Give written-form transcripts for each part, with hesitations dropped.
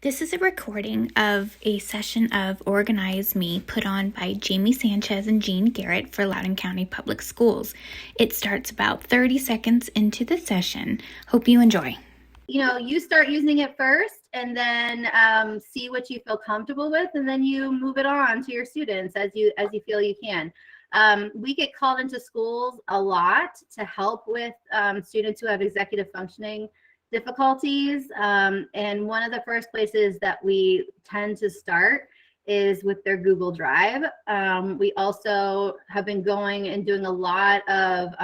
This is a recording of a session of Organize Me put on by Jayme Sanchez and Garrett for Loudoun County Public Schools. It starts about 30 seconds into the session. Hope you enjoy. You start using it first and then see what you feel comfortable with, and then you move it on to your students as you feel you can. We get called into schools a lot to help with students who have executive functioning difficulties, and one of the first places that we tend to start is with their Google Drive. We also have been going and doing a lot of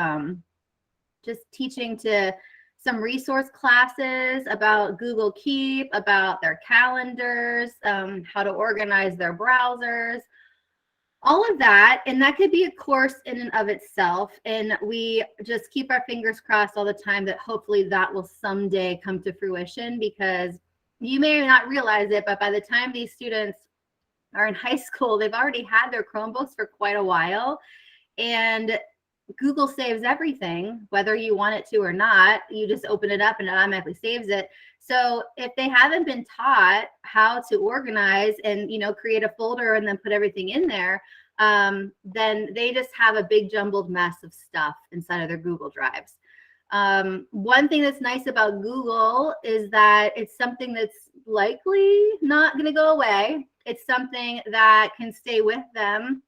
just teaching to some resource classes about Google Keep, about their calendars, how to organize their browsers, all of that. And that could be a course in and of itself. And we just keep our fingers crossed all the time that hopefully that will someday come to fruition, because you may not realize it, but by the time these students are in high school, they've already had their Chromebooks for quite a while. And Google saves everything, whether you want it to or not. You just open it up and it automatically saves it. So if they haven't been taught how to organize and, create a folder and then put everything in there, then they just have a big jumbled mess of stuff inside of their Google Drives. One thing that's nice about Google is that it's something that's likely not going to go away. It's something that can stay with them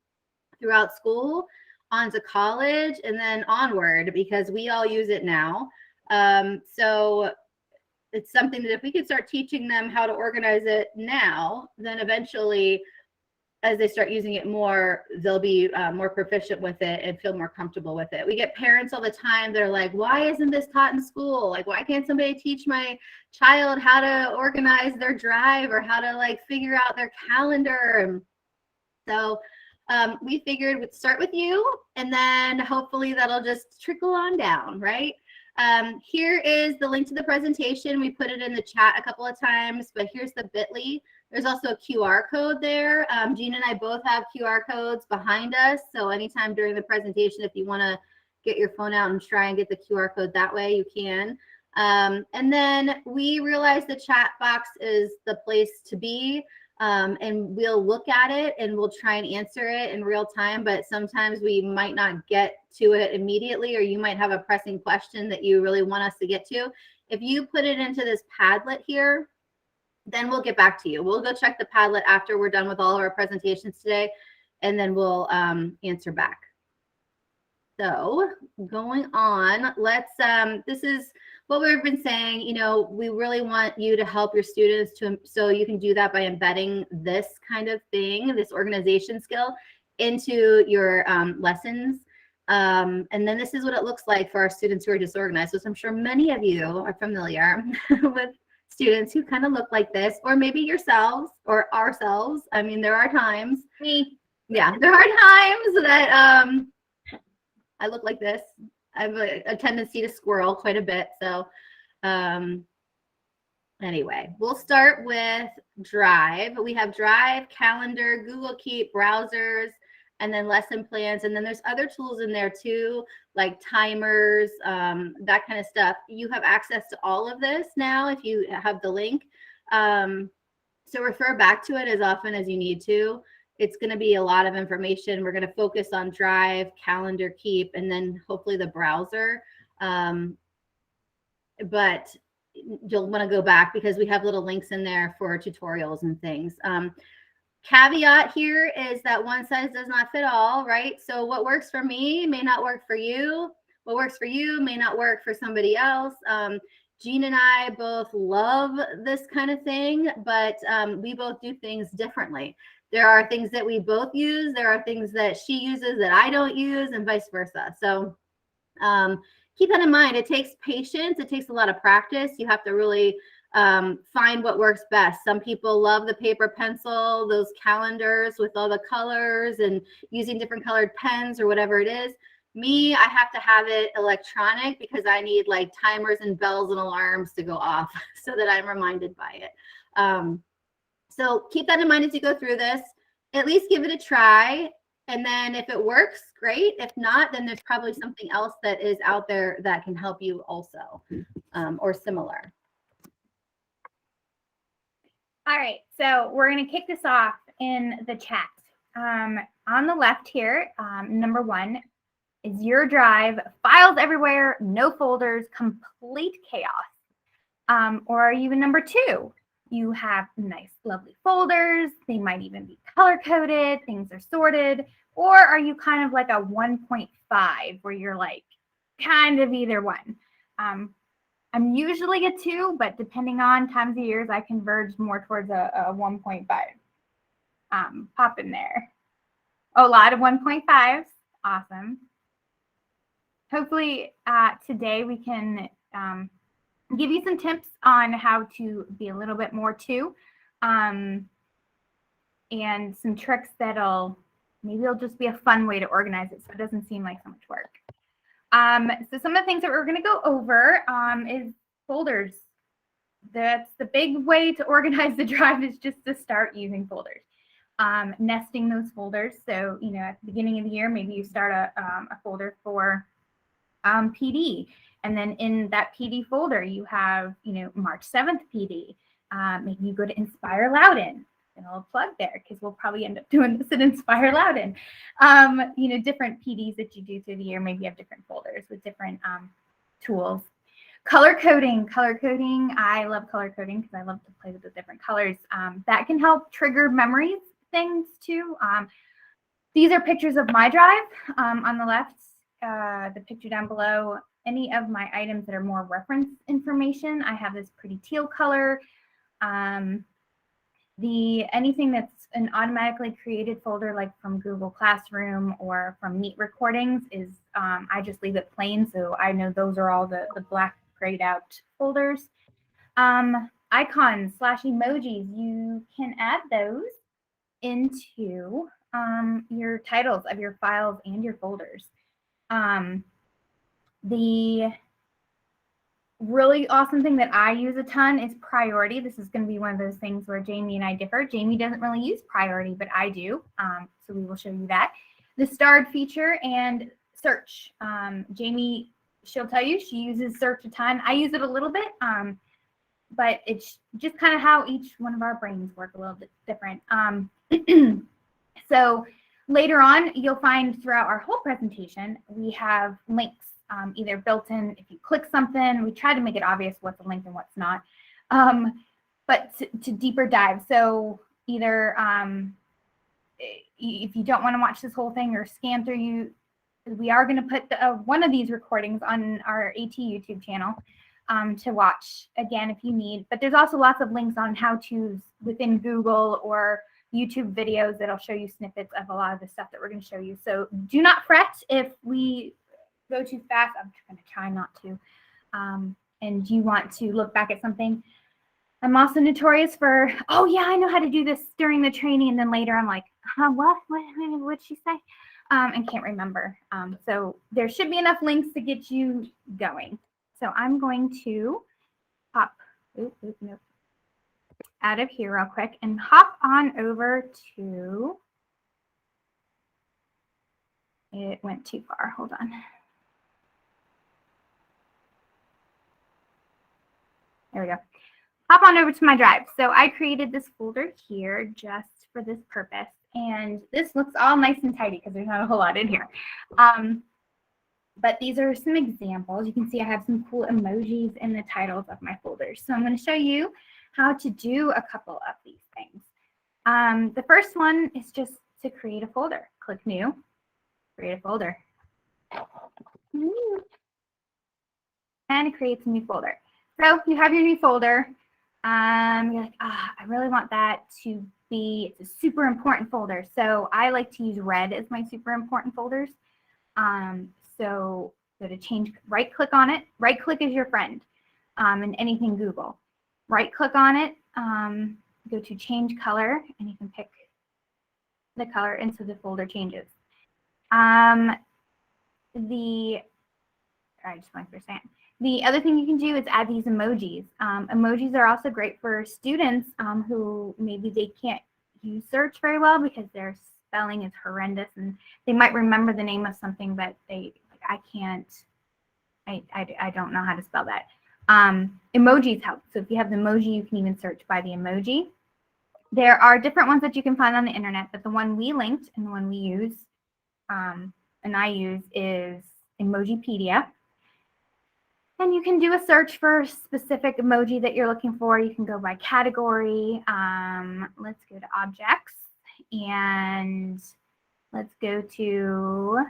throughout school, on to college, and then onward, because we all use it now. So it's something that if we could start teaching them how to organize it now, then eventually as they start using it more, they'll be more proficient with it and feel more comfortable with it. We get parents all the time, they're like, why isn't this taught in school? Like, why can't somebody teach my child how to organize their drive or how to figure out their calendar? And so we figured we'd start with you, and then hopefully that'll just trickle on down, right? Here is the link to the presentation. We put it in the chat a couple of times, but here's the bit.ly. There's also a QR code there. Gina and I both have QR codes behind us, so anytime during the presentation, if you want to get your phone out and try and get the QR code that way, you can. And then we realized the chat box is the place to be. And we'll look at it and we'll try and answer it in real time, but sometimes we might not get to it immediately, or you might have a pressing question that you really want us to get to. If you put it into this Padlet here, then we'll get back to you. We'll go check the Padlet after we're done with all of our presentations today, and then we'll answer back. So going on, let's, this is what we've been saying, we really want you to help your students so you can do that by embedding this kind of thing, this organization skill, into your lessons. And then this is what it looks like for our students who are disorganized. So I'm sure many of you are familiar with students who kind of look like this, or maybe yourselves or ourselves. I mean, there are times. Yeah, there are times that I look like this. I have a tendency to squirrel quite a bit. So anyway, we'll start with Drive. We have Drive, Calendar, Google Keep, browsers, and then lesson plans. And then there's other tools in there too, like timers, that kind of stuff. You have access to all of this now if you have the link. So refer back to it as often as you need to. It's going to be a lot of information. We're going to focus on Drive, Calendar, Keep, and then hopefully the browser. But you'll want to go back because we have little links in there for tutorials and things. Caveat here is that one size does not fit all, right? So what works for me may not work for you. What works for you may not work for somebody else. Jean and I both love this kind of thing, but we both do things differently. There are things that we both use. There are things that she uses that I don't use, and vice versa. So keep that in mind. It takes patience. It takes a lot of practice. You have to really find what works best. Some people love the paper pencil, those calendars with all the colors and using different colored pens or whatever it is. Me, I have to have it electronic because I need timers and bells and alarms to go off so that I'm reminded by it. So keep that in mind as you go through this. At least give it a try. And then if it works, great. If not, then there's probably something else that is out there that can help you also, or similar. All right, so we're going to kick this off in the chat. On the left here, number 1 is your drive, files everywhere, no folders, complete chaos. Or are you in number 2? You have nice, lovely folders. They might even be color-coded. Things are sorted. Or are you kind of like a 1.5 where you're like kind of either one? I'm usually a 2, but depending on times of years, I converge more towards a 1.5. Pop in there. A lot of 1.5s. Awesome. Hopefully today we can give you some tips on how to be a little bit more 2, and some tricks that'll maybe it'll just be a fun way to organize it so it doesn't seem like so much work. So some of the things that we're going to go over is folders. That's the big way to organize the drive, is just to start using folders. Nesting those folders. So, at the beginning of the year, maybe you start a folder for PD. And then in that PD folder, you have, March 7th PD. Maybe you go to Inspire Loudon. And I'll plug there because we'll probably end up doing this at Inspire Loudon. Different PDs that you do through the year, maybe you have different folders with different tools. Color coding. I love color coding because I love to play with the different colors. That can help trigger memories things too. These are pictures of my drive. On the left, the picture down below, any of my items that are more reference information. I have this pretty teal color. Anything that's an automatically created folder, like from Google Classroom or from Meet recordings, is I just leave it plain, so I know those are all the black grayed out folders. Icons / emojis, you can add those into your titles of your files and your folders. The really awesome thing that I use a ton is priority. This is going to be one of those things where Jayme and I differ. Jayme doesn't really use priority, but I do. So we will show you that. The starred feature and search. Jayme, she'll tell you she uses search a ton. I use it a little bit, but it's just kind of how each one of our brains work a little bit different. So later on, you'll find throughout our whole presentation, we have links. Either built in, if you click something, we try to make it obvious what's a link and what's not, but to deeper dive. So either if you don't want to watch this whole thing or scan through, we are going to put one of these recordings on our AT YouTube channel to watch again if you need. But there's also lots of links on how-tos within Google or YouTube videos that'll show you snippets of a lot of the stuff that we're going to show you. So do not fret if we go too fast. I'm going to try not to. And you want to look back at something. I'm also notorious for, oh yeah, I know how to do this during the training, and then later I'm like, what did she say? And can't remember. So there should be enough links to get you going. So I'm going to hop out of here real quick and hop on over to, it went too far, hold on. There we go. Hop on over to my drive. So I created this folder here just for this purpose. And this looks all nice and tidy because there's not a whole lot in here. But these are some examples. You can see I have some cool emojis in the titles of my folders. So I'm going to show you how to do a couple of these things. The first one is just to create a folder. Click New, create a folder. And it creates a new folder. So you have your new folder. You're like, I really want that to be, it's a super important folder. So I like to use red as my super important folders. So go to change, right click on it. Right click is your friend in anything Google. Right click on it, go to change color, and you can pick the color and so the folder changes. I just went for a second. The other thing you can do is add these emojis. Emojis are also great for students who maybe they can't use search very well because their spelling is horrendous and they might remember the name of something, but they like, I don't know how to spell that. Emojis help. So if you have the emoji, you can even search by the emoji. There are different ones that you can find on the internet, but the one we linked and the one we use, and I use, is Emojipedia. And you can do a search for a specific emoji that you're looking for. You can go by category. Let's go to objects, and let's go to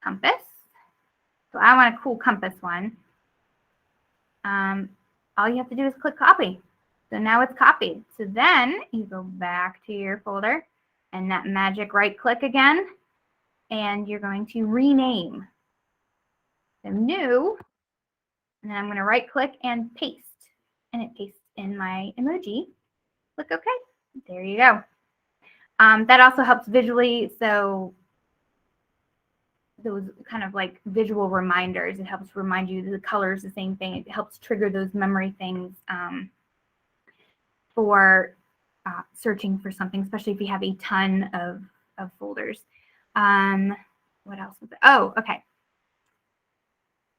compass. So I want a cool compass one. All you have to do is click copy. So now it's copied. So then you go back to your folder and that magic right click again, and you're going to rename. So new, and then I'm going to right click and paste, and it pastes in my emoji. Click OK. There you go. That also helps visually. So those kind of like visual reminders, it helps remind you that the color is the same thing. It helps trigger those memory things for searching for something, especially if you have a ton of folders. What else was it? Oh, okay.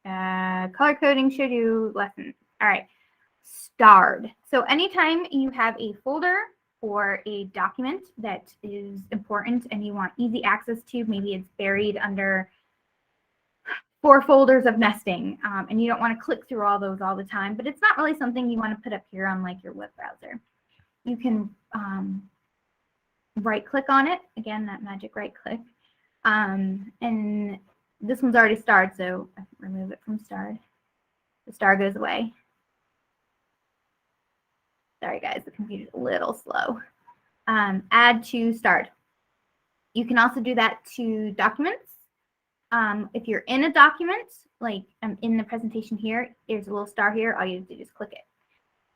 Color coding should do lesson. All right. Starred. So anytime you have a folder or a document that is important and you want easy access to, maybe it's buried under 4 folders of nesting, and you don't want to click through all those all the time, but it's not really something you want to put up here on like your web browser. You can right click on it, again, that magic right click, and this one's already starred, so I can remove it from starred. The star goes away. Sorry guys, the computer's a little slow. Add to starred. You can also do that to documents. If you're in a document, like I'm in the presentation here, there's a little star here, all you have to do is click it.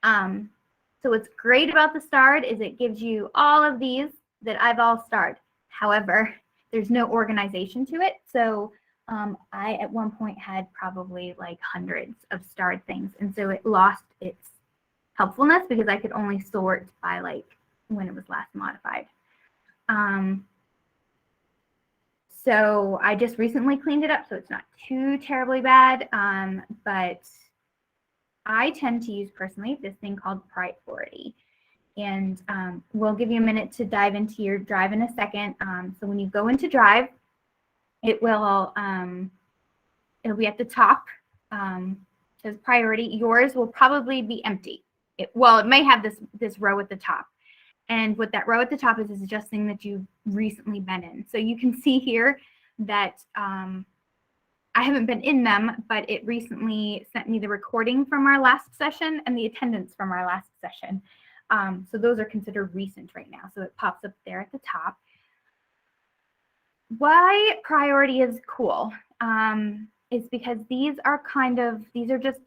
So what's great about the starred is it gives you all of these that I've all starred. However, there's no organization to it. So I at one point had probably like hundreds of starred things. And so it lost its helpfulness because I could only sort by like when it was last modified. So I just recently cleaned it up, so it's not too terribly bad. But I tend to use personally this thing called priority. And we'll give you a minute to dive into your drive in a second. So when you go into drive, it will it'll be at the top. Says priority. Yours will probably be empty. It may have this row at the top. And what that row at the top is just things that you've recently been in. So you can see here that I haven't been in them, but it recently sent me the recording from our last session and the attendance from our last session. So those are considered recent right now. So it pops up there at the top. Why priority is cool is because these are just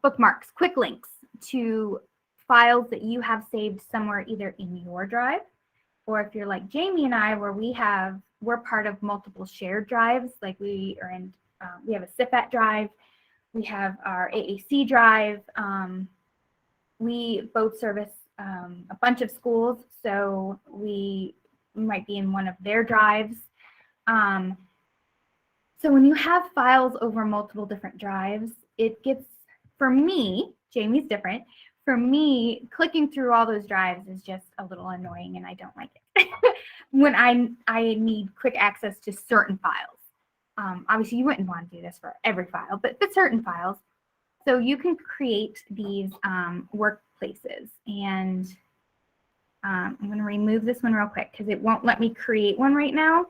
bookmarks, quick links to files that you have saved somewhere either in your drive, or if you're like Jayme and I, where we're part of multiple shared drives, like we have a SIF-AT drive, we have our AAC drive, we both service a bunch of schools, so we might be in one of their drives. So when you have files over multiple different drives, it gets, for me, Jayme's different. For me, clicking through all those drives is just a little annoying, and I don't like it when I need quick access to certain files. Obviously, you wouldn't want to do this for every file, but certain files. So you can create these workplaces, and I'm going to remove this one real quick because it won't let me create one right now.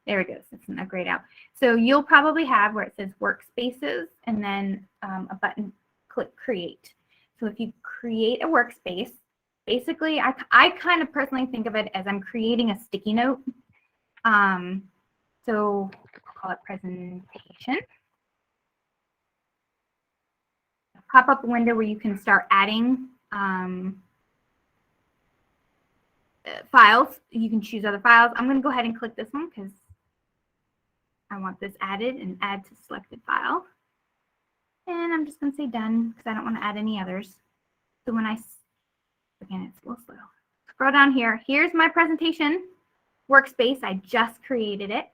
There it goes. It's not grayed out. So you'll probably have where it says workspaces and then a button, click create. So if you create a workspace, basically I kind of personally think of it as I'm creating a sticky note. So I'll call it presentation. Pop-up window where you can start adding files. You can choose other files. I'm going to go ahead and click this one because I want this added, and add to selected file. And I'm just going to say done because I don't want to add any others. So when again, it's a little slow. Scroll down here. Here's my presentation workspace. I just created it.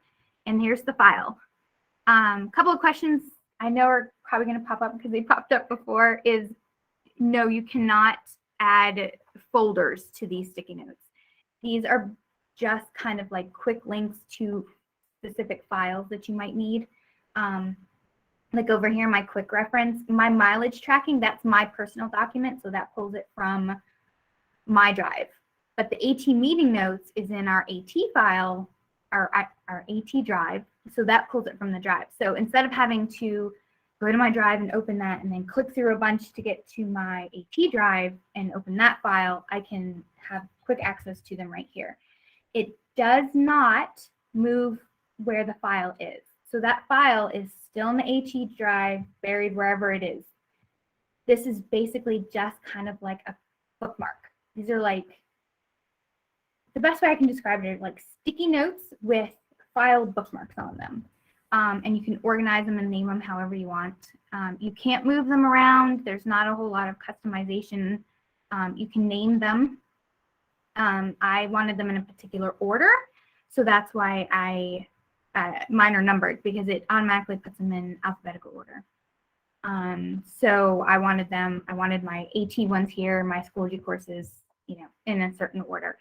And here's the file. Couple of questions I know are probably going to pop up because they popped up before is, No, you cannot add folders to these sticky notes. These are just kind of like quick links to specific files that you might need. Like over here, my quick reference, my mileage tracking, that's my personal document. So that pulls it from my drive. But the AT meeting notes is in our AT file, our AT drive. So that pulls it from the drive. So instead of having to go to my drive and open that and then click through a bunch to get to my AT drive and open that file, I can have quick access to them right here. It does not move where the file is. So that file is still in the AT drive, buried wherever it is. This is basically just kind of like a bookmark. These are like, the best way I can describe it are like sticky notes with file bookmarks on them. And you can organize them and name them however you want. You can't move them around. There's not a whole lot of customization. You can name them. I wanted them in a particular order, so that's why mine are numbered, because it automatically puts them in alphabetical order. So I wanted my AT ones here, my Schoology courses, in a certain order.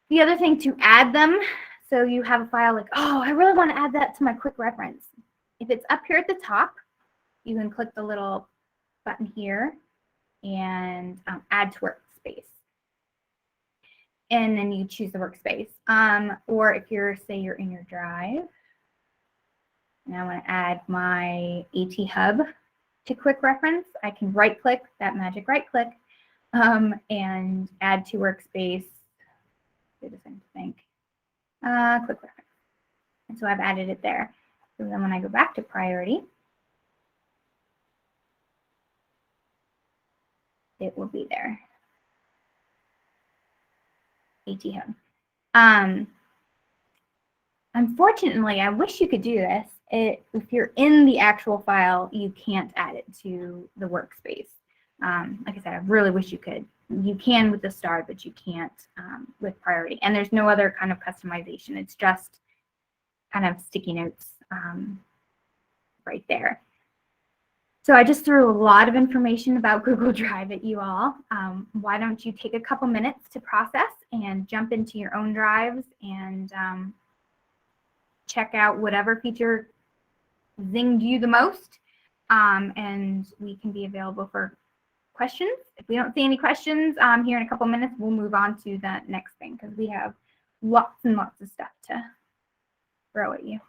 The other thing, to add them, so you have a file like, oh, I really want to add that to my quick reference. If it's up here at the top, you can click the little button here and add to workspace. And then you choose the workspace. Or if say you're in your drive, and I want to add my AT hub to quick reference, I can right click, that magic right click, and add to workspace. Do the same thing. Quick reference. And so I've added it there. So then when I go back to priority, it will be there. AT hub. Unfortunately, I wish you could do this. If you're in the actual file, you can't add it to the workspace. Like I said, I really wish you could. You can with the star, but you can't with priority. And there's no other kind of customization. It's just kind of sticky notes right there. So I just threw a lot of information about Google Drive at you all. Why don't you take a couple minutes to process and jump into your own drives and check out whatever feature zinged you the most, and we can be available for questions. If we don't see any questions here in a couple minutes, we'll move on to the next thing, because we have lots and lots of stuff to throw at you.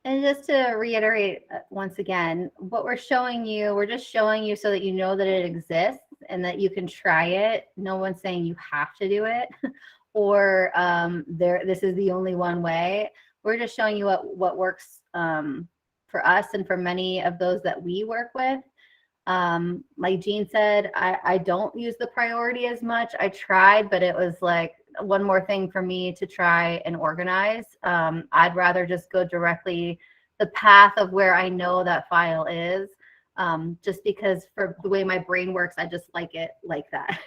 And just to reiterate once again, what we're showing you, we're just showing you so that you know that it exists and that you can try it. No one's saying you have to do it or this is the only one way. We're just showing you what works for us and for many of those that we work with. Like Jean said, I don't use the priority as much. I tried, but it was like one more thing for me to try and organize. I'd rather just go directly the path of where I know that file is, just because for the way my brain works, I just like it like that.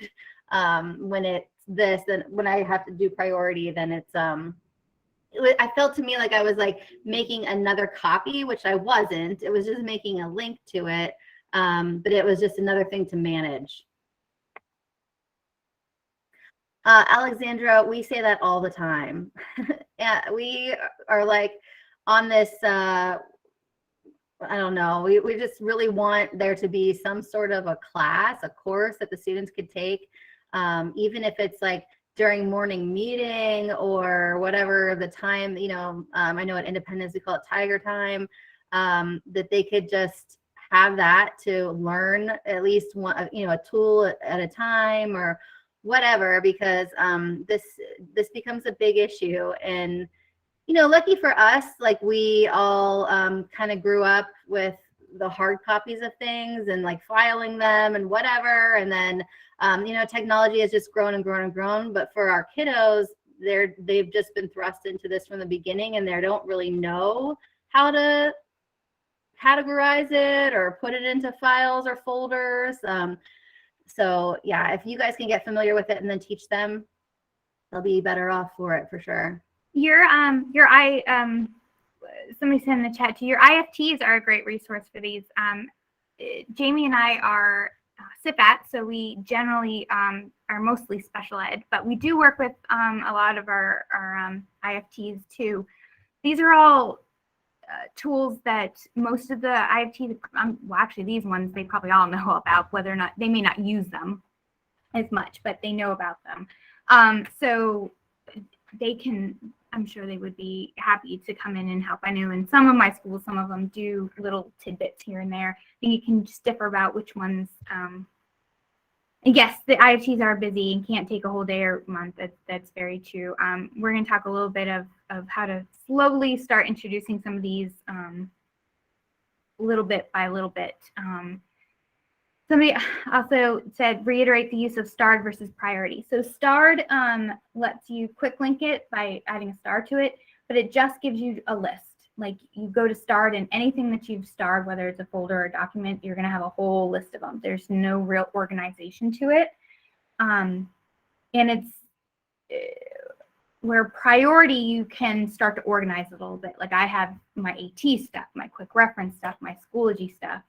When it's this, and when I have to do priority, then it's I felt to me like I was like making another copy, which I wasn't. It was just making a link to it, but it was just another thing to manage. Alexandra, we say that all the time. Yeah, we are like on this, I don't know, we just really want there to be some sort of a class, a course that the students could take, even if it's like during morning meeting or whatever the time, I know at Independence we call it Tiger Time, that they could just have that to learn at least one, a tool at a time or whatever, because this becomes a big issue. And lucky for us, like we all kind of grew up with the hard copies of things and like filing them and whatever, and then technology has just grown and grown and grown. But for our kiddos, they've just been thrust into this from the beginning, and they don't really know how to categorize it or put it into files or folders. So yeah, if you guys can get familiar with it and then teach them, they'll be better off for it for sure. Somebody said in the chat too, your IFTs are a great resource for these. Jayme and I are SIF-AT, so we generally are mostly special ed, but we do work with a lot of our IFTs too. These are all tools that most of the IFTs, well, actually these ones, they probably all know about, whether or not, they may not use them as much, but they know about them. So they can, I'm sure they would be happy to come in and help. I know in some of my schools, some of them do little tidbits here and there. I think you can just differ about which ones. Yes, the IFTs are busy and can't take a whole day or month. That's very true. We're going to talk a little bit of how to slowly start introducing some of these little bit by little bit. Somebody also said, reiterate the use of starred versus priority. So starred lets you quick link it by adding a star to it, but it just gives you a list. Like you go to starred and anything that you've starred, whether it's a folder or a document, you're going to have a whole list of them. There's no real organization to it. And it's where priority, you can start to organize it a little bit. Like I have my AT stuff, my quick reference stuff, my Schoology stuff.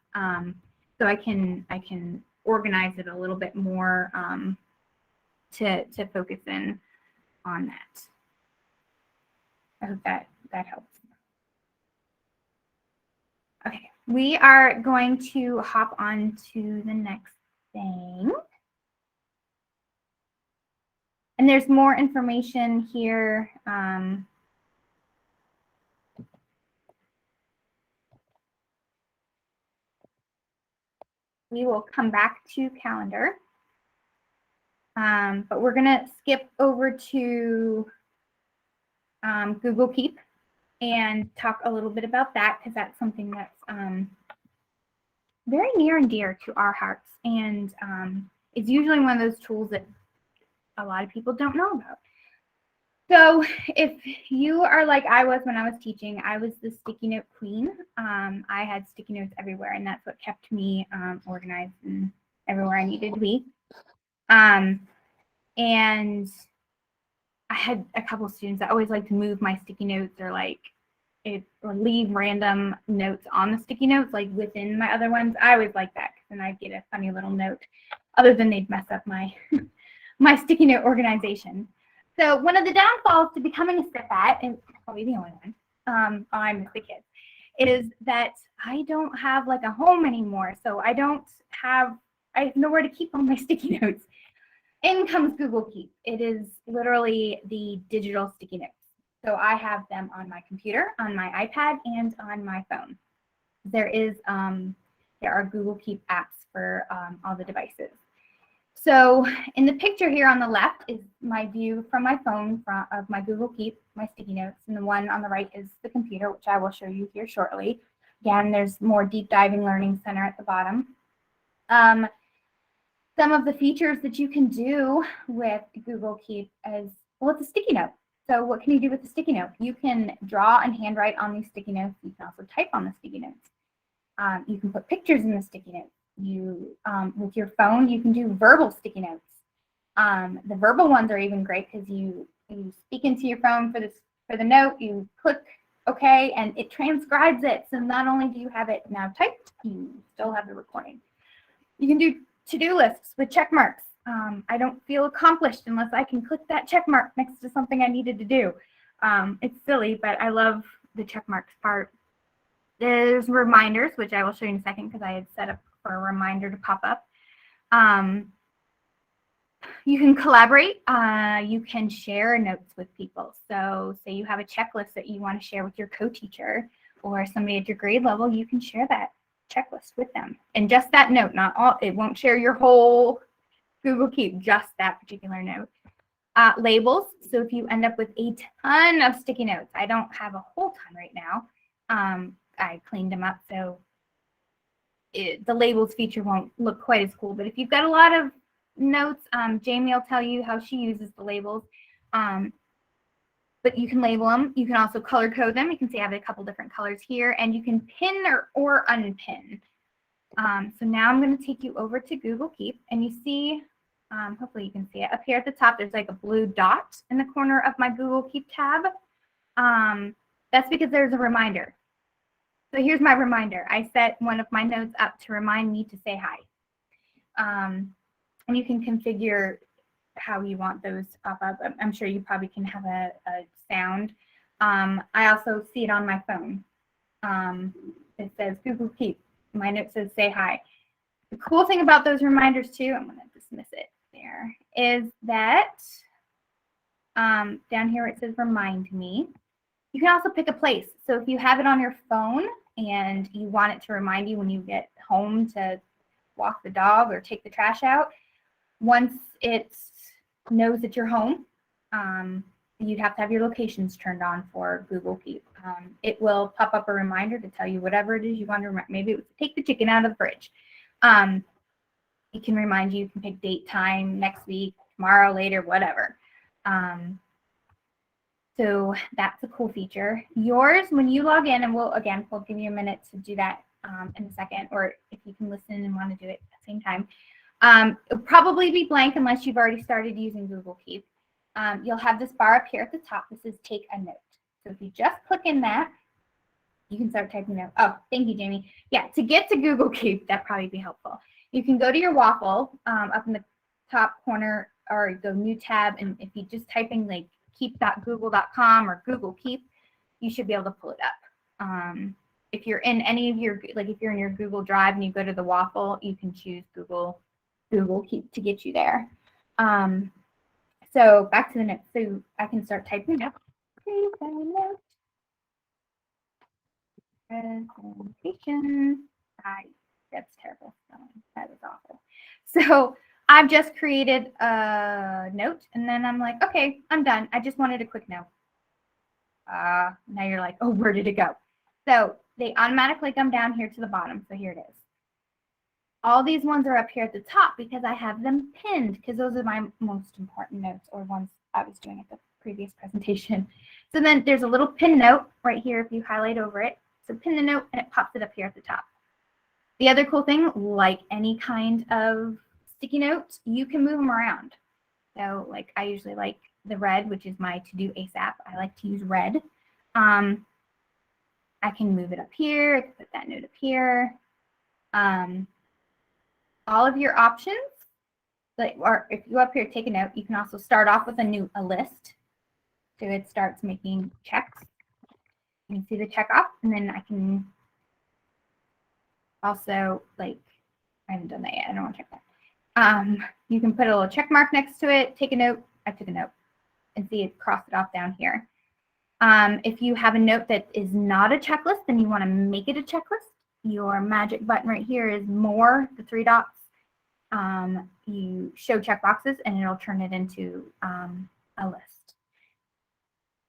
So I can organize it a little bit more to focus in on that. I hope that helps. Okay, we are going to hop on to the next thing. And there's more information here. We will come back to calendar. But we're going to skip over to Google Keep and talk a little bit about that, because that's something that's very near and dear to our hearts. And it's usually one of those tools that a lot of people don't know about. So if you are like I was when I was teaching, I was the sticky note queen. I had sticky notes everywhere, and that's what kept me organized and everywhere I needed to be. And I had a couple of students that always like to move my sticky notes or leave random notes on the sticky notes, like within my other ones. I always like that, because then I'd get a funny little note, other than they'd mess up my my sticky note organization. So one of the downfalls to becoming a SIF-AT, and probably the only one, I miss the kids, is that I don't have like a home anymore. So I have nowhere to keep all my sticky notes. In comes Google Keep. It is literally the digital sticky notes. So I have them on my computer, on my iPad, and on my phone. There are Google Keep apps for all the devices. So in the picture here on the left is my view from my phone of my Google Keep, my sticky notes, and the one on the right is the computer, which I will show you here shortly. Again, there's more deep diving learning center at the bottom. Some of the features that you can do with Google Keep is, well, it's a sticky note. So what can you do with the sticky note? You can draw and handwrite on these sticky notes. You can also type on the sticky notes. You can put pictures in the sticky notes. With your phone, you can do verbal sticky notes. The verbal ones are even great, because you speak into your phone for the note, you click OK, and it transcribes it. So not only do you have it now typed, you still have the recording. You can do to-do lists with check marks. I don't feel accomplished unless I can click that check mark next to something I needed to do. It's silly, but I love the check marks part. There's reminders, which I will show you in a second, because I had set up for a reminder to pop up. You can collaborate. You can share notes with people. So say you have a checklist that you want to share with your co-teacher or somebody at your grade level, you can share that checklist with them. And just that note, not all, it won't share your whole Google Keep, just that particular note. Labels. So if you end up with a ton of sticky notes, I don't have a whole ton right now. I cleaned them up, so the labels feature won't look quite as cool. But if you've got a lot of notes, Jayme will tell you how she uses the labels. But you can label them. You can also color code them. You can see I have a couple different colors here, and you can pin or unpin. So now I'm going to take you over to Google Keep, and you see, hopefully you can see it up here at the top. There's like a blue dot in the corner of my Google Keep tab. That's because there's a reminder. So here's my reminder. I set one of my notes up to remind me to say hi. And you can configure how you want those to pop up. I'm sure you probably can have a sound. I also see it on my phone. It says Google Keep. My note says say hi. The cool thing about those reminders too, I'm going to dismiss it there, is that down here it says remind me. You can also pick a place. So if you have it on your phone and you want it to remind you when you get home to walk the dog or take the trash out, once it knows that you're home, you'd have to have your locations turned on for Google Keep. It will pop up a reminder to tell you whatever it is you want to remember. Maybe it was take the chicken out of the fridge. It can remind you, you can pick date, time, next week, tomorrow, later, whatever. So that's a cool feature. Yours, when you log in, and we'll give you a minute to do that in a second, or if you can listen and want to do it at the same time. It'll probably be blank unless you've already started using Google Keep. You'll have this bar up here at the top. This is take a note. So if you just click in that, you can start typing note. Oh, thank you, Jayme. Yeah, to get to Google Keep, that'd probably be helpful. You can go to your waffle up in the top corner, or go new tab, and if you just type in like keep.google.com or Google Keep, you should be able to pull it up. If you're in any of your, like if you're in your Google Drive and you go to the waffle, you can choose Google Keep to get you there. So back to the notes. So I can start typing up. Presentation. That's terrible. That was awful. So I've just created a note, and then I'm like, okay, I'm done. I just wanted a quick note. Now you're like, oh, where did it go? So they automatically come down here to the bottom. So here it is. All these ones are up here at the top because I have them pinned, because those are my most important notes, or ones I was doing at the previous presentation. So then there's a little pin note right here if you highlight over it. So pin the note and it pops it up here at the top. The other cool thing, like any kind of sticky note, you can move them around. So like I usually like the red, which is my to do ASAP. I like to use red. I can move it up here. I can put that note up here. All of your options, like, or if you go up here, take a note, you can also start off with a list. So it starts making checks. You can see the check off, and then I can also, like, I haven't done that yet. I don't want to check that. You can put a little check mark next to it, take a note. I took a note, and see it crossed it off down here. If you have a note that is not a checklist, then you want to make it a checklist. Your magic button right here is more, the 3 dots. You show checkboxes, and it'll turn it into a list.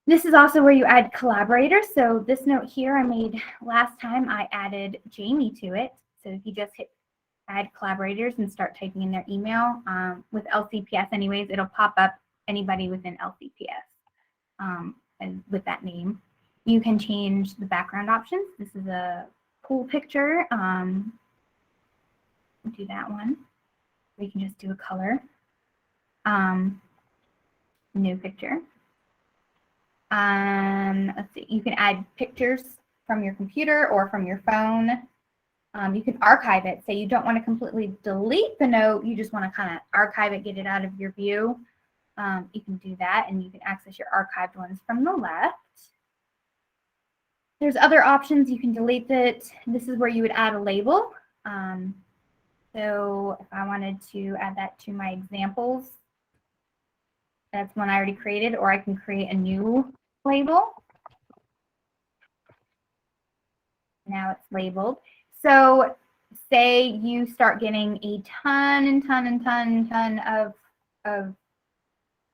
This is also where you add collaborators. So this note here I made last time, I added Jayme to it. So if you just hit add collaborators and start typing in their email, with LCPS anyways, it'll pop up anybody within LCPS and with that name. You can change the background options. This is a cool picture. Do that one. We can just do a color. New picture. Let's see, you can add pictures from your computer or from your phone. You can archive it. Say you don't want to completely delete the note, you just want to kind of archive it, get it out of your view. You can do that, and you can access your archived ones from the left. There's other options. You can delete it. This is where you would add a label. So if I wanted to add that to my examples, that's one I already created, or I can create a new label. Now it's labeled. So say you start getting a ton of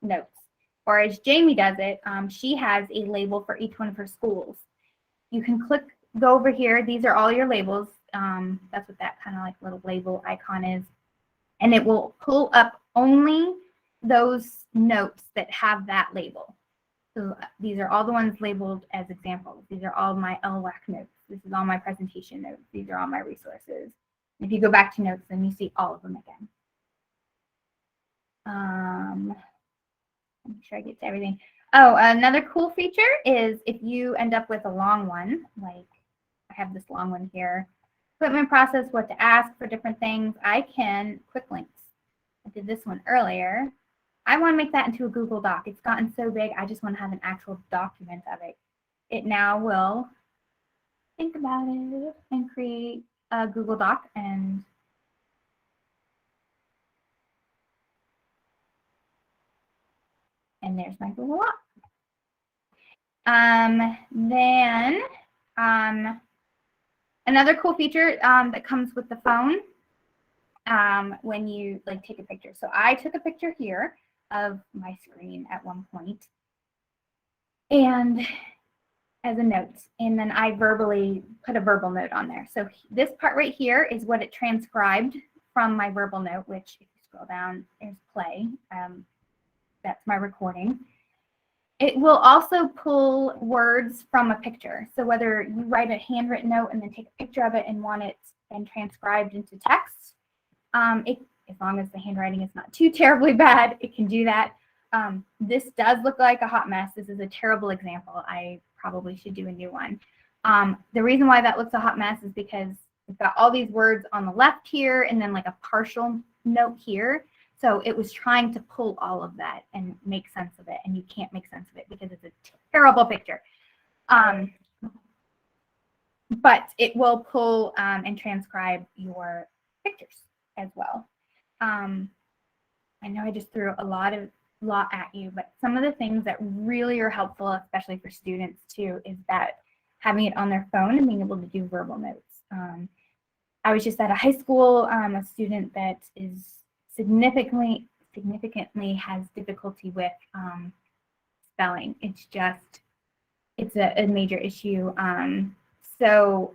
notes, or as Jayme does it, she has a label for each one of her schools. You can go over here. These are all your labels. That's what that kind of like little label icon is. And it will pull up only those notes that have that label. So these are all the ones labeled as examples. These are all my LWAC notes. This is all my presentation notes. These are all my resources. If you go back to notes, then you see all of them again. Make sure I get to everything. Oh, another cool feature is if you end up with a long one, like I have this long one here, equipment process, what to ask for different things, I can quick links. I did this one earlier. I want to make that into a Google Doc. It's gotten so big, I just want to have an actual document of it. It now will think about it and create a Google Doc, and there's my Google Doc. Then another cool feature that comes with the phone when you like take a picture. So I took a picture here of my screen at one point, and as a note, and then I verbally put a verbal note on there. So this part right here is what it transcribed from my verbal note, which if you scroll down, there's play. That's my recording. It will also pull words from a picture. So whether you write a handwritten note and then take a picture of it and want it then transcribed into text, as long as the handwriting is not too terribly bad, it can do that. This does look like a hot mess. This is a terrible example. I probably should do a new one. The reason why that looks a hot mess is because we've got all these words on the left here and then like a partial note here. So it was trying to pull all of that and make sense of it, and you can't make sense of it because it's a terrible picture. But it will pull and transcribe your pictures as well. I know I just threw a lot at you, but some of the things that really are helpful, especially for students too, is that having it on their phone and being able to do verbal notes. I was just at a high school, a student that is significantly has difficulty with spelling. It's a major issue. So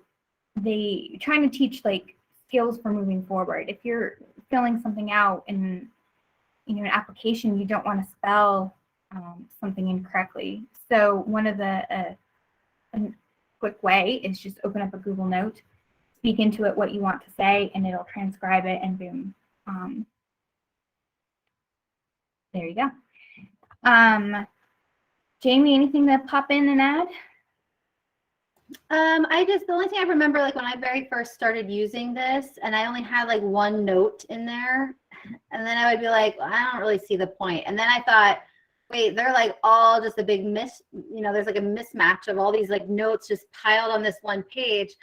they trying to teach like skills for moving forward. If you're filling something out in an application, you don't want to spell something incorrectly. So one of the a quick way is just open up a Google Note, speak into it what you want to say, and it'll transcribe it, and boom. There you go. Jayme, anything to pop in and add? The only thing I remember, like when I very first started using this, and I only had like one note in there, and then I would be like, well, I don't really see the point. And then I thought, wait, they're like all just a big there's like a mismatch of all these like notes just piled on this one page.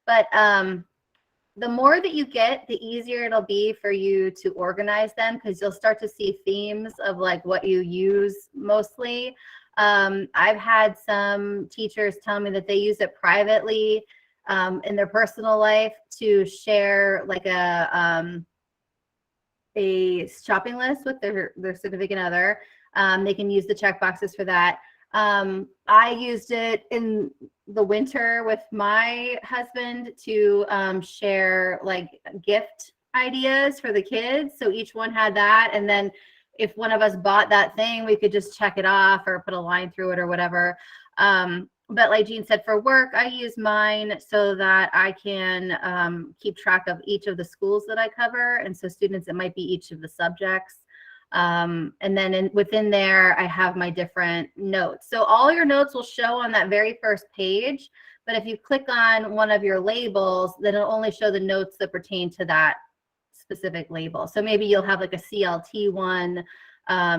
But the more that you get, the easier it'll be for you to organize them, because you'll start to see themes of like what you use mostly. I've had some teachers tell me that they use it privately in their personal life to share like a shopping list with their significant other. They can use the check boxes for that. I used it in the winter with my husband to share like gift ideas for the kids. So each one had that. And then if one of us bought that thing, we could just check it off or put a line through it or whatever. But like Jean said, for work, I use mine so that I can keep track of each of the schools that I cover. And so students, it might be each of the subjects. And then within there, I have my different notes. So all your notes will show on that very first page. But if you click on one of your labels, then it'll only show the notes that pertain to that specific label. So maybe you'll have like a CLT one.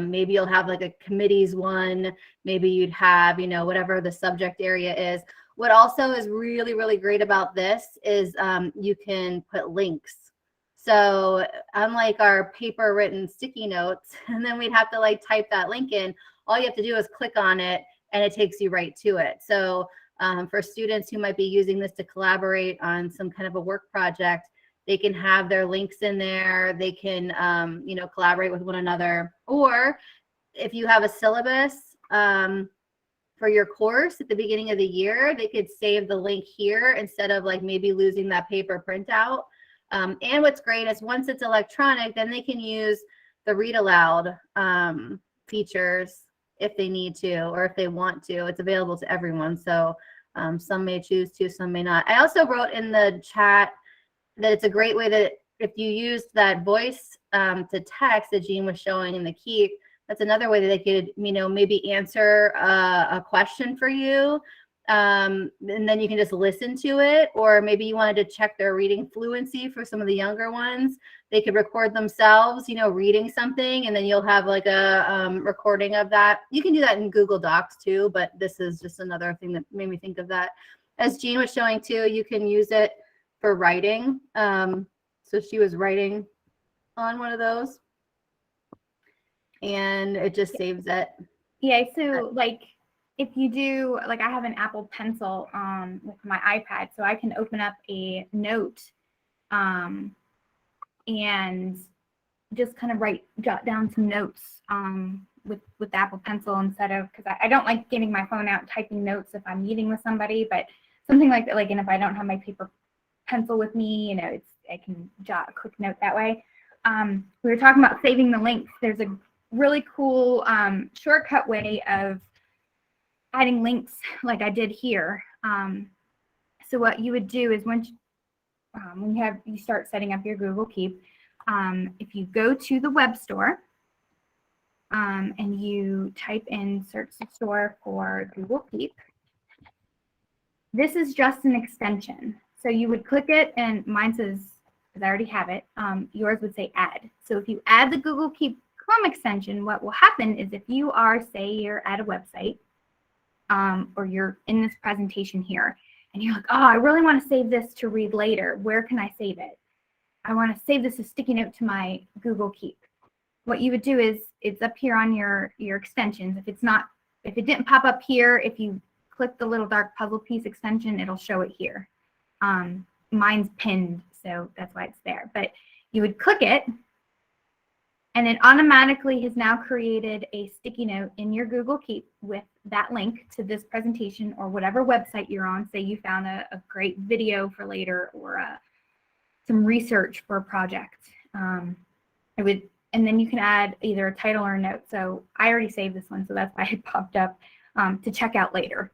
Maybe you'll have like a committees one. Maybe you'd have, whatever the subject area is. What also is really, really great about this is you can put links. So unlike our paper written sticky notes, and then we'd have to like type that link in, all you have to do is click on it and it takes you right to it. So for students who might be using this to collaborate on some kind of a work project, they can have their links in there. They can, collaborate with one another. Or if you have a syllabus for your course at the beginning of the year, they could save the link here instead of like maybe losing that paper printout. And what's great is once it's electronic, then they can use the read aloud features if they need to, or if they want to. It's available to everyone. So some may choose to, some may not. I also wrote in the chat that it's a great way that if you used that voice to text that Jean was showing in the Keep, That's another way that they could, maybe answer a question for you. And then you can just listen to it. Or maybe you wanted to check their reading fluency for some of the younger ones. They could record themselves, reading something, and then you'll have like a recording of that. You can do that in Google Docs too, but this is just another thing that made me think of that. As Jean was showing too, you can use it for writing. So she was writing on one of those, and it just saves it. Yeah, so like if you do, like I have an Apple Pencil with my iPad, so I can open up a note and just kind of jot down some notes with the Apple Pencil instead of, because I don't like getting my phone out and typing notes if I'm meeting with somebody, but something like that, like, and if I don't have my paper pencil with me, I can jot a quick note that way. We were talking about saving the links. There's a really cool shortcut way of adding links like I did here. So what you would do is when you start setting up your Google Keep, if you go to the web store and you type in search the store for Google Keep, this is just an extension. So you would click it, and mine says, because I already have it, yours would say add. So if you add the Google Keep Chrome extension, what will happen is if you are, say you're at a website or you're in this presentation here, and you're like, oh, I really want to save this to read later. Where can I save it? I want to save this as sticky note to my Google Keep. What you would do is it's up here on your extensions. If it didn't pop up here, if you click the little dark puzzle piece extension, it'll show it here. Mine's pinned, so that's why it's there. But you would click it, and it automatically has now created a sticky note in your Google Keep with that link to this presentation or whatever website you're on. Say you found a great video for later, or some research for a project. And then you can add either a title or a note. So I already saved this one, so that's why it popped up to check out later.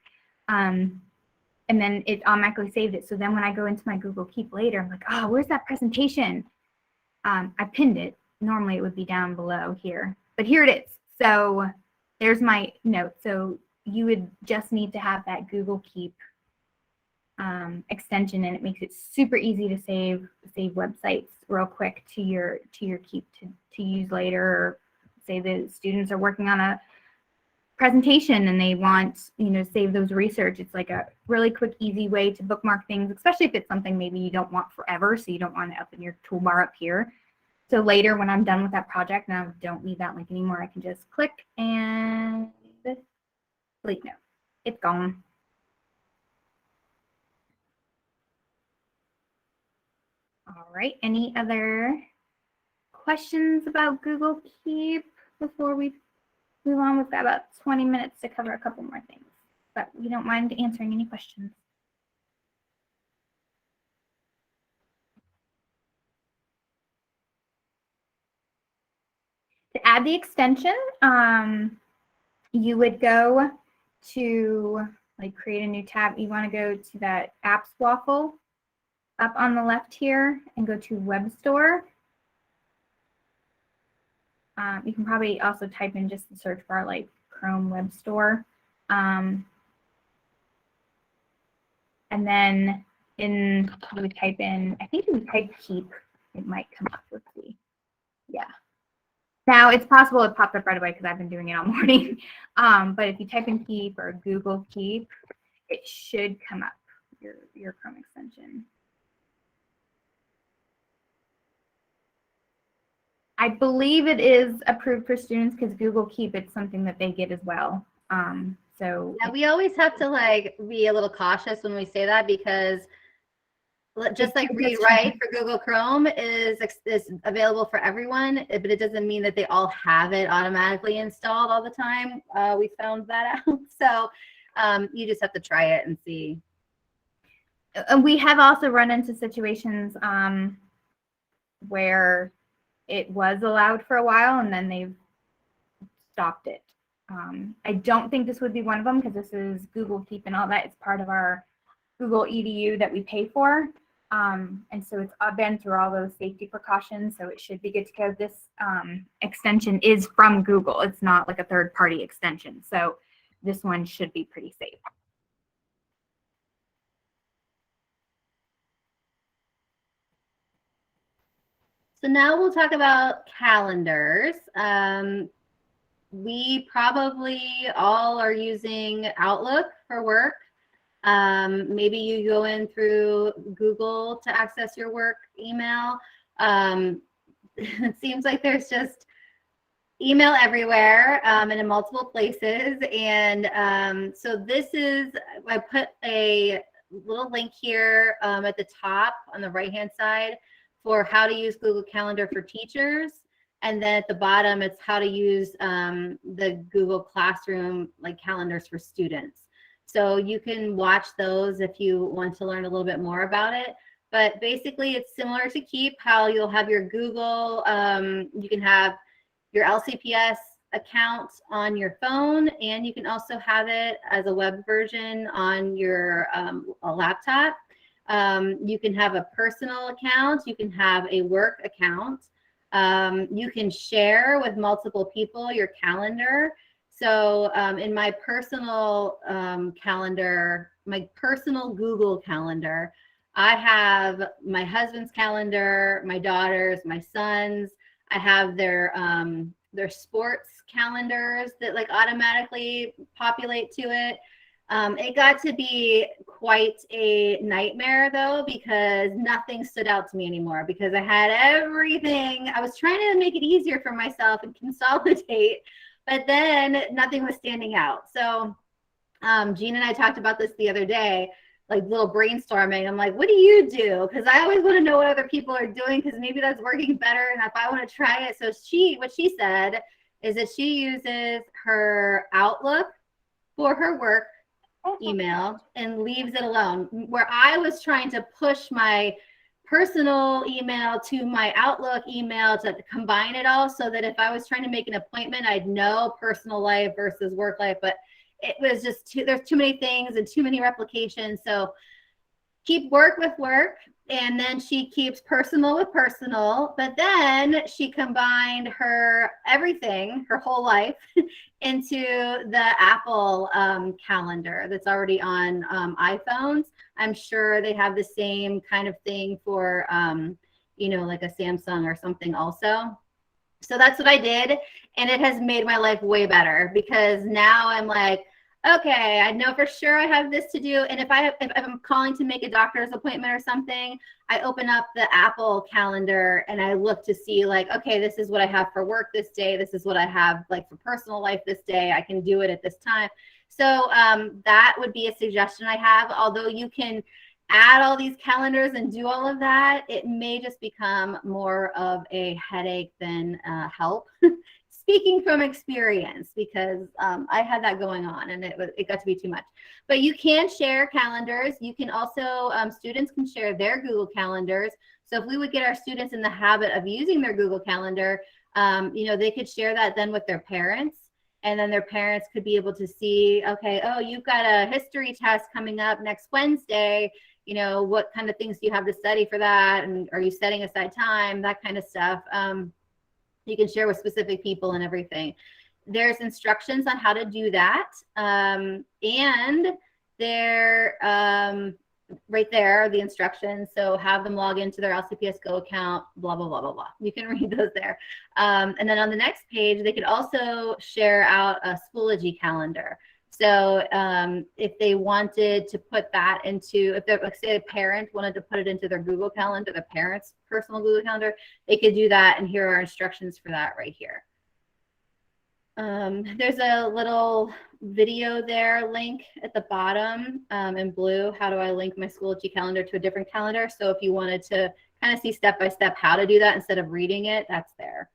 And then it automatically saved it. So then when I go into my Google Keep later, I'm like, oh, where's that presentation? I pinned it. Normally it would be down below here, but here it is. So there's my note. So you would just need to have that Google Keep extension, and it makes it super easy to save websites real quick to your Keep to use later. Or say the students are working on a presentation and they want, save those research. It's like a really quick, easy way to bookmark things, especially if it's something maybe you don't want forever, so you don't want it up in your toolbar up here. So later when I'm done with that project and I don't need that link anymore, I can just click and delete note. It's gone. All right, any other questions about Google Keep before we move on? We've got about 20 minutes to cover a couple more things, but we don't mind answering any questions. To add the extension, you would go to, like, create a new tab. You want to go to that apps waffle up on the left here and go to Web Store. You can probably also type in just the search bar, like Chrome Web Store. And then you would type in, I think if you type Keep, it might come up. Let's see. Yeah. Now it's possible it popped up right away because I've been doing it all morning. But if you type in Keep or Google Keep, it should come up, your Chrome extension. I believe it is approved for students because Google Keep, it's something that they get as well. So yeah, we always have to be a little cautious when we say that, because just like Read Write for Google Chrome is available for everyone, but it doesn't mean that they all have it automatically installed all the time. We found that out. So you just have to try it and see. We have also run into situations where it was allowed for a while and then they've stopped it. I don't think this would be one of them because this is Google Keep and all that. It's part of our Google EDU that we pay for. And so it's been through all those safety precautions, so it should be good to go. This extension is from Google. It's not like a third-party extension, so this one should be pretty safe. So now we'll talk about calendars. We probably all are using Outlook for work. Maybe you go in through Google to access your work email. It seems like there's just email everywhere and in multiple places. And so this is, I put a little link here at the top on the right-hand side for how to use Google Calendar for teachers. And then at the bottom, it's how to use the Google Classroom like calendars for students. So you can watch those if you want to learn a little bit more about it. But basically, it's similar to Keep, how you'll have your Google, you can have your LCPS account on your phone, and you can also have it as a web version on your a laptop. You can have a personal account. You can have a work account. You can share with multiple people your calendar. So in my personal calendar, my personal Google calendar, I have my husband's calendar, my daughter's, my son's. I have their sports calendars that like automatically populate to it. It got to be quite a nightmare though, because nothing stood out to me anymore because I had everything. I was trying to make it easier for myself and consolidate, but then nothing was standing out. So Jean and I talked about this the other day, like little brainstorming. I'm like, what do you do? Because I always want to know what other people are doing because maybe that's working better and if I want to try it. So what she said is that she uses her Outlook for her work email and leaves it alone. Where I was trying to push my personal email to my Outlook email to combine it all so that if I was trying to make an appointment, I'd know personal life versus work life. But it was just there's too many things and too many replications. So keep work with work, and then she keeps personal with personal, but then she combined her everything, her whole life, into the Apple calendar that's already on iPhones. I'm sure they have the same kind of thing for, like a Samsung or something also. So that's what I did, and it has made my life way better because now I'm like, okay, I know for sure I have this to do. And if I'm calling to make a doctor's appointment or something, I open up the Apple calendar and I look to see like, okay, this is what I have for work this day. This is what I have like for personal life this day. I can do it at this time. So that would be a suggestion I have. Although you can add all these calendars and do all of that, it may just become more of a headache than help. Speaking from experience, because I had that going on and it got to be too much. But you can share calendars. You can also, students can share their Google calendars. So if we would get our students in the habit of using their Google Calendar, they could share that then with their parents. And then their parents could be able to see, okay, oh, you've got a history test coming up next Wednesday. What kind of things do you have to study for that? And are you setting aside time? That kind of stuff. You can share with specific people and everything. There's instructions on how to do that. And they're right there are the instructions. So have them log into their LCPS Go account, blah, blah, blah, blah, blah. You can read those there. And then on the next page, they could also share out a Schoology calendar. So if they wanted to put that into, if they're, like, say a parent wanted to put it into their Google Calendar, the parent's personal Google Calendar, they could do that. And here are instructions for that right here. There's a little video there, link at the bottom in blue. How do I link my Schoology calendar to a different calendar? So if you wanted to kind of see step-by-step how to do that instead of reading it, that's there.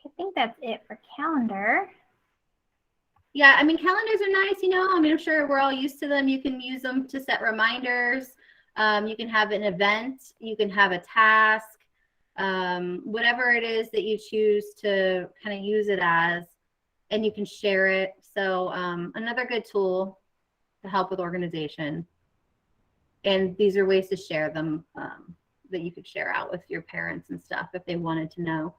I think that's it for calendar. Yeah, I mean, calendars are nice, I'm sure we're all used to them. You can use them to set reminders. You can have an event. You can have a task. Whatever it is that you choose to kind of use it as, and you can share it. So another good tool. to help with organization. And these are ways to share them that you could share out with your parents and stuff if they wanted to know.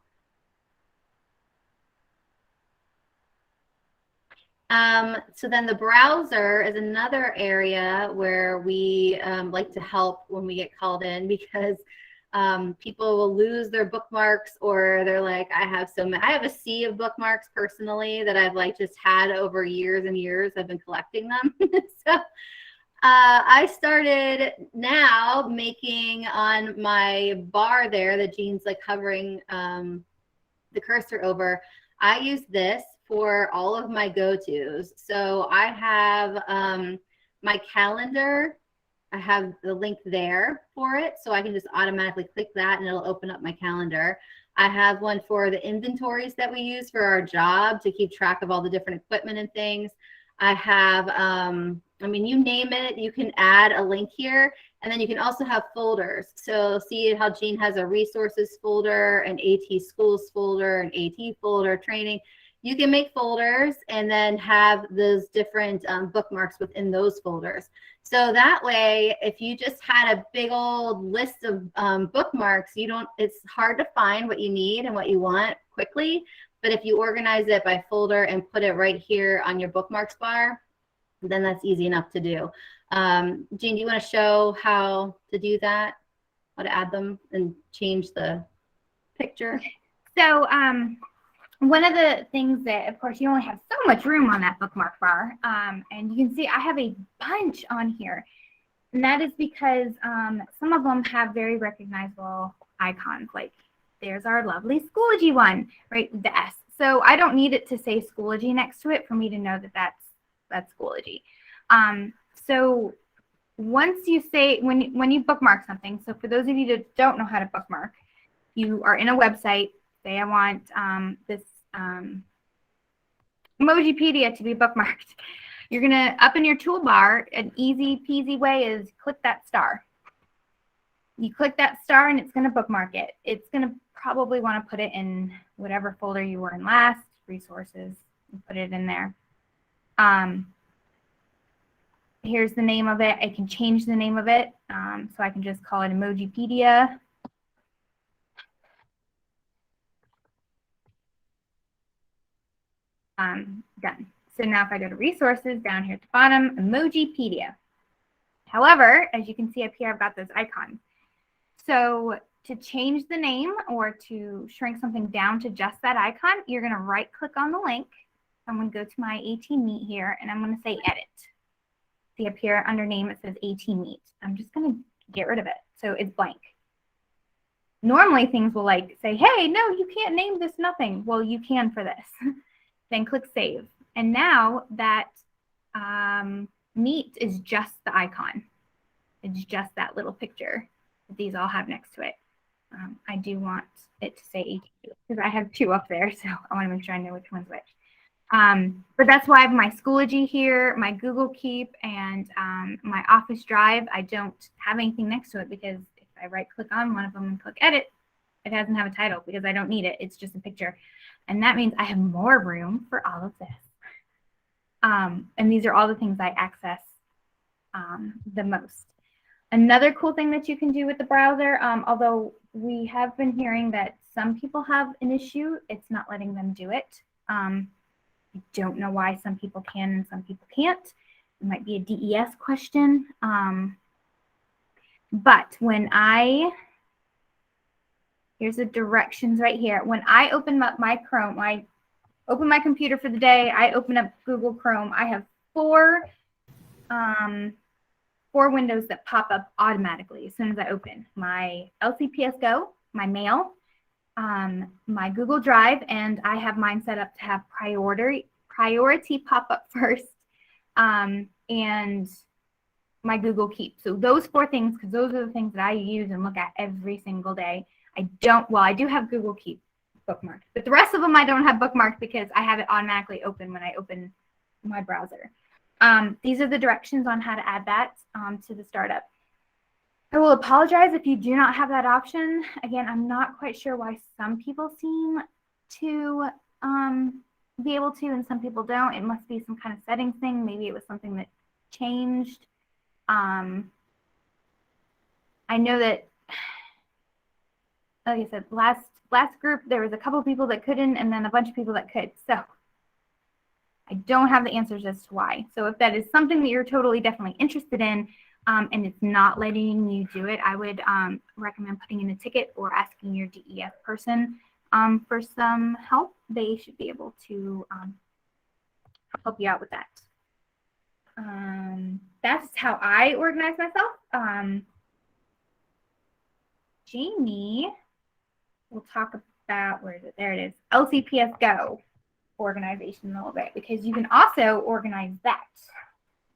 So then the browser is another area where we like to help when we get called in, because people will lose their bookmarks, or they're like, I have a sea of bookmarks personally that I've like just had over years and years. I've been collecting them. So I started now making on my bar there that Jean's like hovering the cursor over. I use this for all of my go-tos. So I have my calendar. I have the link there for it, so I can just automatically click that and it'll open up my calendar. I have one for the inventories that we use for our job to keep track of all the different equipment and things. I have, I mean, you name it, you can add a link here. And then you can also have folders. So see how Jean has a resources folder, an AT schools folder, an AT folder, training. You can make folders and then have those different bookmarks within those folders. So that way, if you just had a big old list of bookmarks, it's hard to find what you need and what you want quickly. But if you organize it by folder and put it right here on your bookmarks bar, then that's easy enough to do. Jean, do you want to show how to do that? How to add them and change the picture? So one of the things that, of course, you only have so much room on that bookmark bar. And you can see I have a bunch on here. And that is because some of them have very recognizable icons. Like there's our lovely Schoology one, right? The S. So I don't need it to say Schoology next to it for me to know that that's Schoology. So once you say, when you bookmark something, so for those of you that don't know how to bookmark, you are in a website, say I want this Emojipedia to be bookmarked. You're going to, up in your toolbar, an easy peasy way is click that star. You click that star and it's going to bookmark it. It's going to probably want to put it in whatever folder you were in last, resources, and put it in there. Here's the name of it. I can change the name of it. So I can just call it Emojipedia. Done. So now if I go to resources down here at the bottom, Emojipedia. However, as you can see up here, I've got those icons. So to change the name or to shrink something down to just that icon, you're going to right click on the link. I'm going to go to my AT Meet here and I'm going to say edit. See up here under name, it says AT Meet. I'm just going to get rid of it. So it's blank. Normally things will like say, hey, no, you can't name this nothing. Well, you can for this. Then click save. And now that Meet is just the icon. It's just that little picture that these all have next to it. I do want it to say AT because I have two up there, so I want to make sure I know which one's which. But that's why I have my Schoology here, my Google Keep, and my Office Drive. I don't have anything next to it because if I right click on one of them and click edit, it doesn't have a title because I don't need it. It's just a picture. And that means I have more room for all of this. And these are all the things I access the most. Another cool thing that you can do with the browser, although we have been hearing that some people have an issue, it's not letting them do it. I don't know why some people can and some people can't. It might be a DES question. But when here's the directions right here. When I open up my Chrome, I open my computer for the day, I open up Google Chrome, I have four windows that pop up automatically as soon as I open. My LCPS Go, my mail, my Google Drive, and I have mine set up to have priority pop up first, and my Google Keep. So those four things, because those are the things that I use and look at every single day. I do have Google Keep bookmarked, but the rest of them I don't have bookmarked because I have it automatically open when I open my browser. These are the directions on how to add that to the startup. I will apologize if you do not have that option. Again, I'm not quite sure why some people seem to be able to and some people don't. It must be some kind of settings thing. Maybe it was something that changed. I know that, like I said, last group, there was a couple people that couldn't, and then a bunch of people that could. So I don't have the answers as to why. So if that is something that you're totally definitely interested in, and it's not letting you do it, I would recommend putting in a ticket or asking your DEF person for some help. They should be able to help you out with that. That's how I organize myself. Jayme will talk about, where is it? There it is. LCPS Go organization a little bit, because you can also organize that.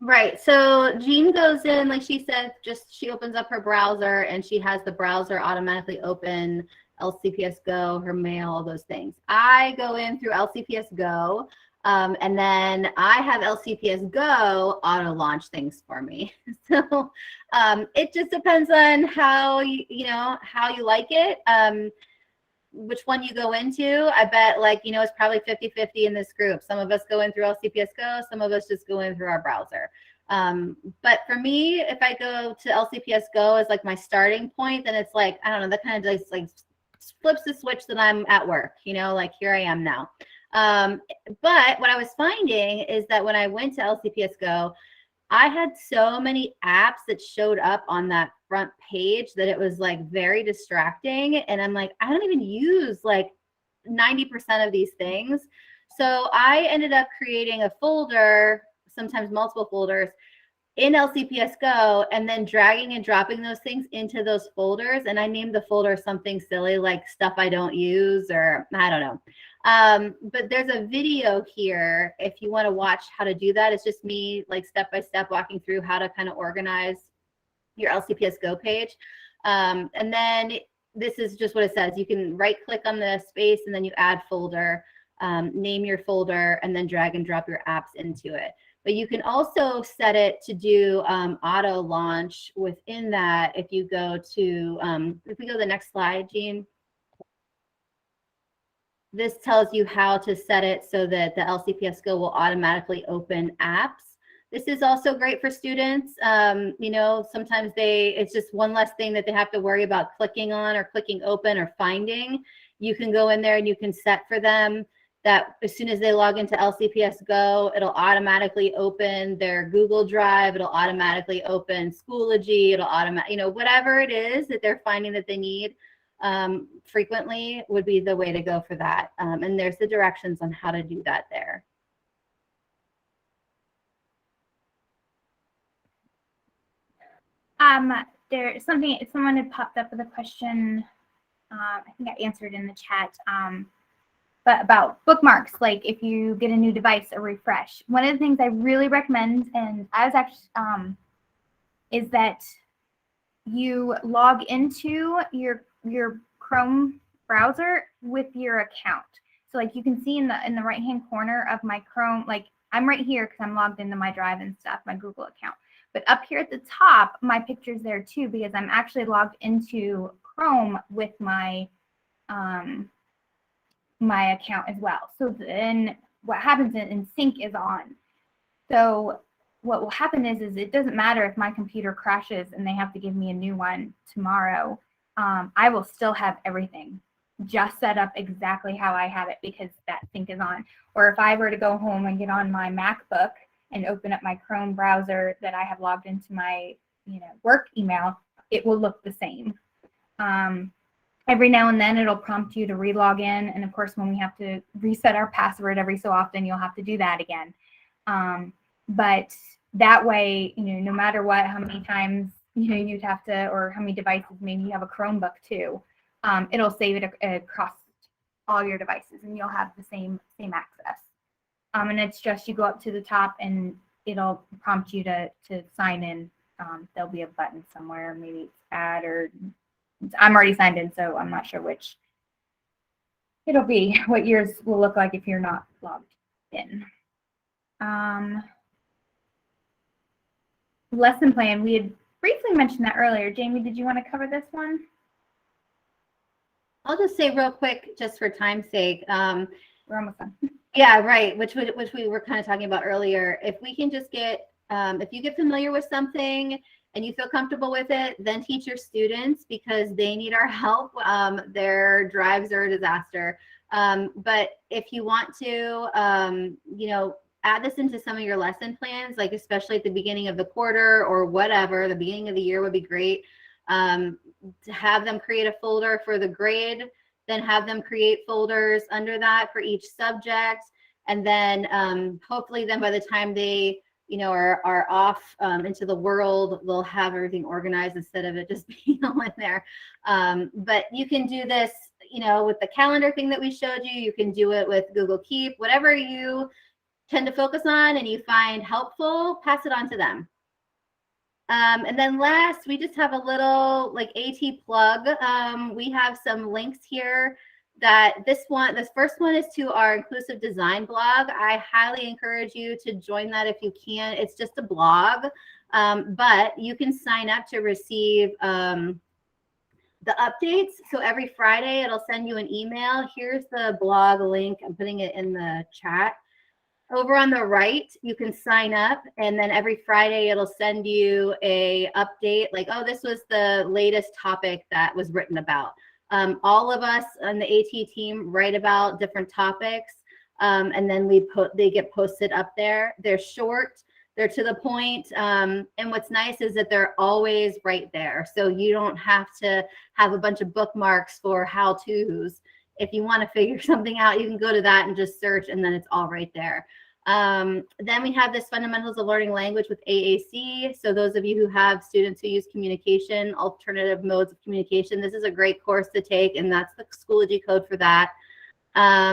Right. So Jean goes in, like she said, she opens up her browser and she has the browser automatically open LCPS Go, her mail, all those things. I go in through LCPS Go, and then I have LCPS Go auto launch things for me. So it just depends on how how you like it. Which one you go into. I bet it's probably 50-50 in this group. Some of us go in through LCPS Go, some of us just go in through our browser. But for me, if I go to LCPS Go as like my starting point, then it's like, I don't know, that kind of just like flips the switch that I'm at work, like here I am now. But what I was finding is that when I went to LCPS Go, I had so many apps that showed up on that front page that it was like very distracting. And I'm like, I don't even use like 90% of these things. So I ended up creating a folder, sometimes multiple folders in LCPS Go, and then dragging and dropping those things into those folders. And I named the folder something silly like stuff I don't use, or I don't know. But there's a video here if you want to watch how to do that. It's just me like step by step walking through how to kind of organize your LCPS Go page. And then this is just what it says. You can right click on the space and then you add folder, name your folder, and then drag and drop your apps into it. But you can also set it to do auto launch within that. If you go to, if we go to the next slide, Jean. This tells you how to set it so that the LCPS Go will automatically open apps. This is also great for students. Sometimes it's just one less thing that they have to worry about clicking on or clicking open or finding. You can go in there and you can set for them that as soon as they log into LCPS Go, it'll automatically open their Google Drive. It'll automatically open Schoology. It'll whatever it is that they're finding that they need frequently would be the way to go for that. And there's the directions on how to do that there. There's someone had popped up with a question. I think I answered in the chat. But about bookmarks, like if you get a new device, a refresh. One of the things I really recommend, and I was actually, is that you log into your Chrome browser with your account. So like you can see in the right-hand corner of my Chrome, like I'm right here because I'm logged into my Drive and stuff, my Google account. But up here at the top, my picture's there too because I'm actually logged into Chrome with my my account as well. So then what happens in sync is on. So what will happen is it doesn't matter if my computer crashes and they have to give me a new one tomorrow. I will still have everything just set up exactly how I have it because that sync is on. Or if I were to go home and get on my MacBook and open up my Chrome browser that I have logged into my work email, it will look the same. Every now and then it'll prompt you to re-log in. And of course, when we have to reset our password every so often, you'll have to do that again. But that way, no matter what, how many times, you'd have to, or how many devices, maybe you have a Chromebook too, it'll save it across all your devices and you'll have the same access. And it's just, you go up to the top and it'll prompt you to sign in. There'll be a button somewhere, maybe it's add, or I'm already signed in, so I'm not sure which it'll be, what yours will look like if you're not logged in. Lesson plan, we had briefly mentioned that earlier. Jayme, did you want to cover this one? I'll just say real quick, just for time's sake. We're almost done. Yeah, right, which we were kind of talking about earlier. If we can just get If you get familiar with something and you feel comfortable with it, then teach your students because they need our help. Their drives are a disaster. But if you want to, you know, add this into some of your lesson plans, like especially at the beginning of the quarter or whatever, the beginning of the year would be great. To have them create a folder for the grade, then have them create folders under that for each subject. And then hopefully then by the time they, you know, are off into the world, they'll have everything organized instead of it just being all in there. But you can do this, you know, with the calendar thing that we showed you. You can do it with Google Keep, whatever you tend to focus on and you find helpful, pass it on to them. And then last, we just have a little like AT plug. We have some links here that this first one is to our inclusive design blog. I highly encourage you to join that if you can. It's just a blog, but you can sign up to receive the updates. So every Friday, it'll send you an email. Here's the blog link. I'm putting it in the chat. Over on the right, you can sign up, and then every Friday it'll send you a update like, oh, this was the latest topic that was written about. All of us on the AT team write about different topics, and then they get posted up there. They're short, they're to the point, and what's nice is that they're always right there. So you don't have to have a bunch of bookmarks for how-tos. If you want to figure something out, you can go to that and just search, and then it's all right there. Then we have this Fundamentals of Learning Language with AAC. So those of you who have students who use communication, alternative modes of communication, this is a great course to take, and that's the Schoology code for that.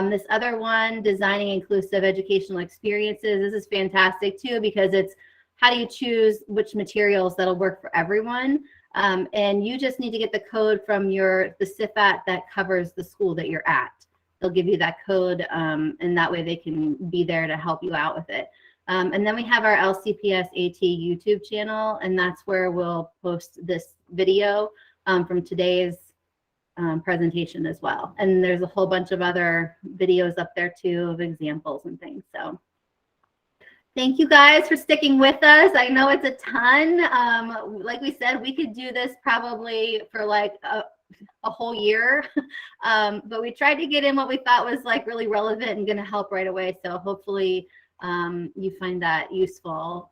This other one, Designing Inclusive Educational Experiences, this is fantastic too, because it's how do you choose which materials that'll work for everyone. And you just need to get the code from the SIF-AT that covers the school that you're at. They'll give you that code, and that way they can be there to help you out with it. And then we have our LCPS AT YouTube channel, and that's where we'll post this video from today's presentation as well. And there's a whole bunch of other videos up there too of examples and things. So thank you guys for sticking with us. I know it's a ton. Like we said, we could do this probably for like a whole year, but we tried to get in what we thought was like really relevant and going to help right away. So hopefully you find that useful.